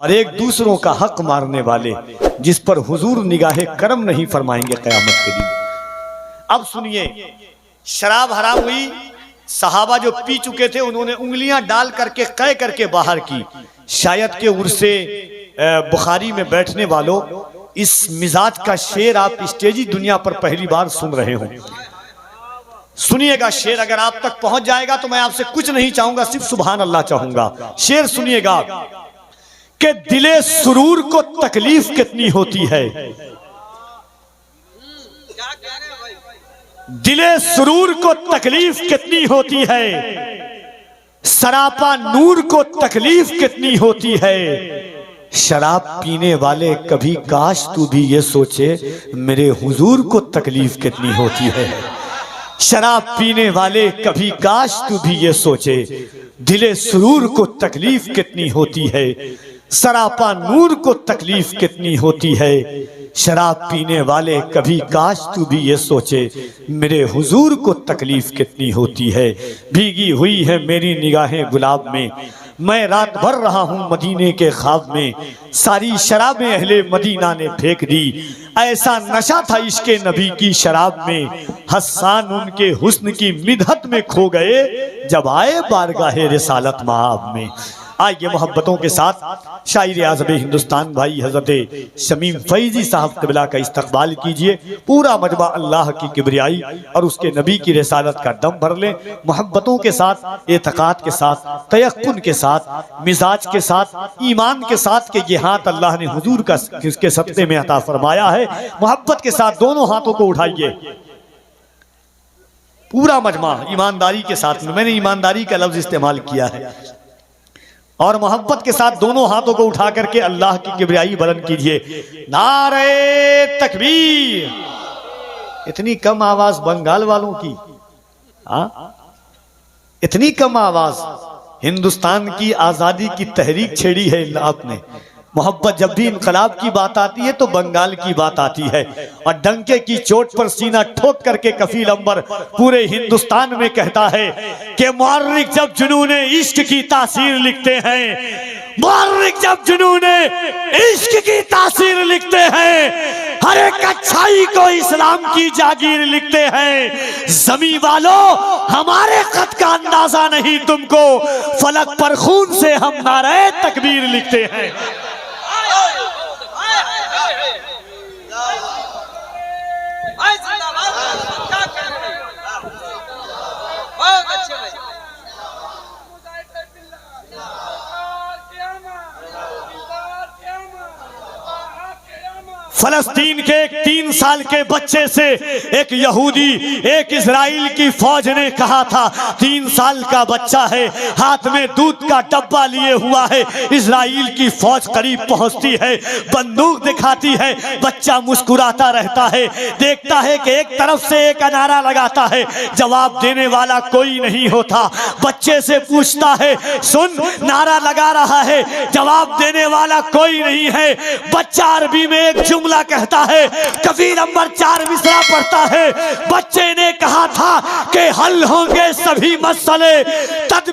और एक दूसरों का हक मारने वाले, जिस पर हुजूर निगाहे करम नहीं फरमाएंगे क़यामत के दिन। अब सुनिए, शराब हराम हुई, सहाबा जो पी चुके थे उन्होंने उंगलियां डाल करके कै करके बाहर की। शायद के उर्से बुखारी में बैठने वालों, इस मिजाज का शेर आप स्टेजी दुनिया पर पहली बार सुन रहे हो। सुनिएगा शेर, अगर आप तक पहुंच जाएगा तो मैं आपसे कुछ नहीं चाहूंगा, सिर्फ सुभान अल्लाह चाहूंगा। शेर सुनिएगा कि दिले सुरूर को तकलीफ कितनी होती है, दिले सुरूर को तकलीफ कितनी होती है, सरापा नूर को तकलीफ कितनी होती है। शराब पीने वाले कभी काश तू भी ये सोचे मेरे हुजूर को तकलीफ कितनी होती है। शराब पीने वाले कभी काश तू भी ये सोचे दिले सुरूर को तकलीफ कितनी होती है, सरापा नूर को तकलीफ कितनी होती है। शराब पीने वाले कभी काश तू भी ये सोचे मेरे हुजूर को तकलीफ कितनी होती है। भीगी हुई है मेरी निगाहें गुलाब में, मैं रात भर रहा हूँ मदीने के ख्वाब में, सारी शराबें अहले मदीना ने फेंक दी, ऐसा नशा था इश्के नबी की शराब में। हस्सान उनके हुस्न की मिदहत में खो गए जब आए बारगाहे रिसालत माब में। आइए मोहब्बतों के साथ शायर आज़म हिंदुस्तान भाई हजरत शमीम फैजी साहब क़िबला का इस्तकबाल कीजिए। पूरा मजमा अल्लाह की किबरियाई और उसके नबी की रिसालत का दम भर लें। मोहब्बतों के साथ, एतकाद के साथ, तयक्कुन के साथ, मिजाज के साथ, ईमान के साथ कि ये हाथ अल्लाह ने हुजूर का किसके सदक़े में अता फरमाया है। मोहब्बत के साथ दोनों हाथों को उठाइए, पूरा मजमा ईमानदारी के साथ। मैंने ईमानदारी का लफ्ज इस्तेमाल किया है। और मोहब्बत के साथ दोनों हाथों को उठा करके अल्लाह की किबरियाई बुलंद कीजिए। नारे तकबीर। इतनी कम आवाज बंगाल वालों की, इतनी कम आवाज। हिंदुस्तान की आजादी की तहरीक छेड़ी है आपने। मोहब्बत जब भी इनकलाब की बात आती है तो बंगाल की बात आती है, और डंके की चोट पर सीना ठोक करके कफील अंबर पूरे हिंदुस्तान में कहता है कि मुअर्रिख जब जुनूने इश्क की तासीर लिखते हैं, मुअर्रिख जब जुनूने इश्क की तासीर लिखते हैं, हर एक अच्छाई को इस्लाम की जागीर लिखते हैं। ज़मीं वालों हमारे ख़त का अंदाजा नहीं तुमको, फलक पर खून से हम नारे तकबीर लिखते हैं। फलस्तीन के एक 3 साल के बच्चे से एक यहूदी, एक इजराइल की फौज ने कहा था, 3 साल का बच्चा है, हाथ में दूध का डब्बा लिए हुआ है। इजराइल की फौज करीब पहुंचती है, बंदूक दिखाती है, बच्चा मुस्कुराता रहता है, देखता है कि एक तरफ से एक नारा लगाता है, जवाब देने वाला कोई नहीं होता। बच्चे से पूछता है, सुन नारा लगा रहा है, जवाब देने वाला कोई नहीं है। बच्चा अरबी में एक जुमला कहता है, कबीर अंबर 4 मिसरा पढ़ता है। बच्चे ने कहा था कि हल होंगे सभी मसले तद